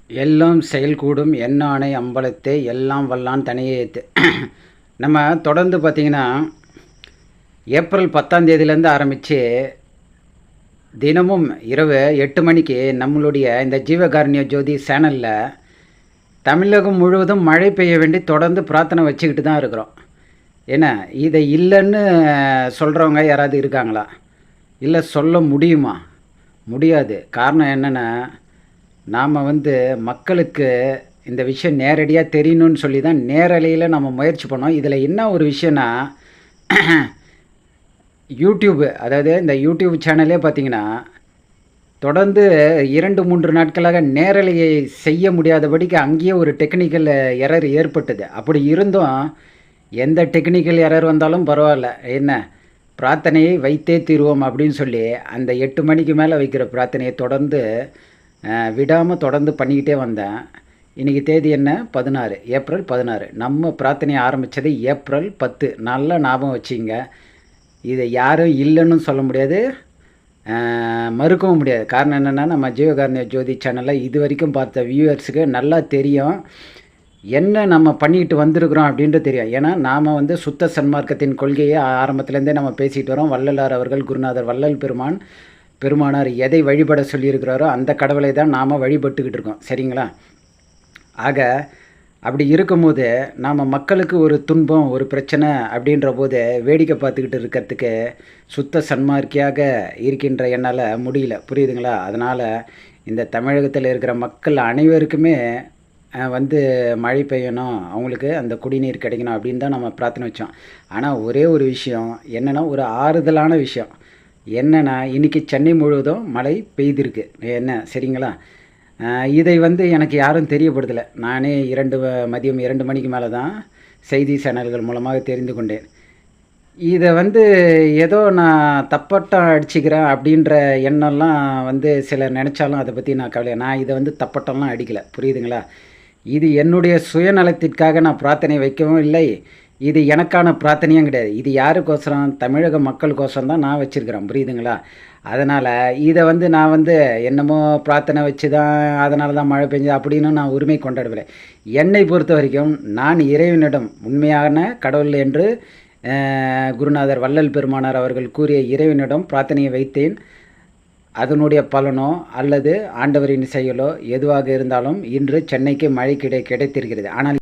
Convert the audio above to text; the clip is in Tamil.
எல்லாம் செயல்கூடும் எண்ணானை அம்பலத்தே எல்லாம் வல்லான் தனியே ஏத்து. நம்ம தொடர்ந்து பார்த்திங்கன்னா ஏப்ரல் 10ஆம் தேதியிலேருந்து ஆரம்பித்து தினமும் இரவு 8 மணிக்கு நம்மளுடைய இந்த ஜீவகாருண்ய ஜோதி சேனலில் தமிழகம் முழுவதும் மழை பெய்ய வேண்டி தொடர்ந்து பிரார்த்தனை வச்சுக்கிட்டு தான் இருக்கிறோம். ஏன்னா இதை இல்லைன்னு சொல்கிறவங்க யாராவது இருக்காங்களா? இல்லை சொல்ல முடியுமா? முடியாது. காரணம் என்னென்னா, நாம் மக்களுக்கு இந்த விஷயம் நேரடியாக தெரியணும்னு சொல்லி தான் நேரலையில் நம்ம முயற்சி பண்ணோம். இதில் என்ன ஒரு விஷயம்னா, யூடியூப்பு, அதாவது இந்த யூடியூப் சேனலே பார்த்திங்கன்னா தொடர்ந்து 2-3 நாட்களாக நேரலையை செய்ய முடியாதபடிக்கு அங்கேயே ஒரு டெக்னிக்கல் எரர் ஏற்பட்டது. அப்படி இருந்தும் எந்த டெக்னிக்கல் எரர் வந்தாலும் பரவாயில்ல, என்ன பிரார்த்தனையை வைத்தே தீர்வோம் அப்படின்னு சொல்லி அந்த 8 மணிக்கு மேலே வைக்கிற பிரார்த்தனையை தொடர்ந்து விடாமல் தொடர்ந்து பண்ணிக்கிட்டே வந்தேன். இன்றைக்கி தேதி என்ன? 16, ஏப்ரல் 16. நம்ம பிரார்த்தனையை ஆரம்பித்தது ஏப்ரல் 10. நல்லா ஞாபகம் வச்சிங்க. இதை யாரும் இல்லைன்னு சொல்ல முடியாது, மறுக்கவும் முடியாது. காரணம் என்னென்னா, நம்ம ஜீவகாருண்ய ஜோதி சேனலில் இது வரைக்கும் பார்த்த வியூவர்ஸுக்கு நல்லா தெரியும் என்ன நம்ம பண்ணிக்கிட்டு வந்திருக்கிறோம் அப்படின்ட்டு தெரியும். ஏன்னா நாம் சுத்த சன்மார்க்கத்தின் கொள்கையை ஆரம்பத்துலேருந்தே நம்ம பேசிகிட்டு வரோம். வள்ளலார் அவர்கள், குருநாதர் வள்ளல் பெருமானார் எதை வழிபட சொல்லியிருக்கிறாரோ அந்த கடவுளை தான் நாம் வழிபட்டுக்கிட்டு இருக்கோம். சரிங்களா? ஆக அப்படி இருக்கும்போது நாம் மக்களுக்கு ஒரு துன்பம், ஒரு பிரச்சனை அப்படின்ற போது வேடிக்கை பார்த்துக்கிட்டு இருக்கிறதுக்கு சுத்த சன்மார்க்கியாக இருக்கின்ற என்னால் முடியல. புரியுதுங்களா? அதனால் இந்த தமிழகத்தில் இருக்கிற மக்கள் அனைவருக்குமே மழை பெய்யணும், அவங்களுக்கு அந்த குடிநீர் கிடைக்கணும் அப்படின்னு தான் நம்ம பிரார்த்தனை வச்சோம். ஆனால் ஒரே ஒரு விஷயம் என்னென்னா, ஒரு ஆறுதலான விஷயம் என்னென்னா, இன்றைக்கி சென்னை முழுவதும் மழை பெய்திருக்கு. என்ன, சரிங்களா? இதை எனக்கு யாரும் தெரியப்படுத்தலை. நானே மதியம் 2 மணிக்கு மேலே தான் செய்தி சேனல்கள் மூலமாக தெரிந்து கொண்டேன். இதை ஏதோ நான் தப்பட்டம் அடிச்சுக்கிறேன் அப்படின்ற எண்ணம்லாம் சிலர் நினச்சாலும் அதை பற்றி நான் கவலை. நான் இதை தப்பட்டம்லாம் அடிக்கலை. புரியுதுங்களா? இது என்னுடைய சுயநலத்திற்காக நான் பிரார்த்தனை வைக்கவும் இல்லை. இது எனக்கான பிரார்த்தனையும் கிடையாது. இது யாருக்கோசரம்? தமிழக மக்களுக்கோசரம் தான் நான் வச்சுருக்கிறேன். புரியுதுங்களா? அதனால் இதை நான் என்னமோ பிரார்த்தனை வச்சு தான் அதனால தான் மழை பெஞ்சு அப்படின்னு நான் உரிமை கொண்டாடவில்லை. என்னை பொறுத்த வரைக்கும் நான் இறைவனிடம் உண்மையான கடவுள் என்று குருநாதர் வள்ளல் பெருமானார் அவர்கள் கூறிய இறைவனிடம் பிரார்த்தனையை வைத்தேன். அதனுடைய பலனோ அல்லது ஆண்டவரின் செயலோ எதுவாக இருந்தாலும் இன்று சென்னைக்கு மழை கிடைத்திருக்கிறது. ஆனால்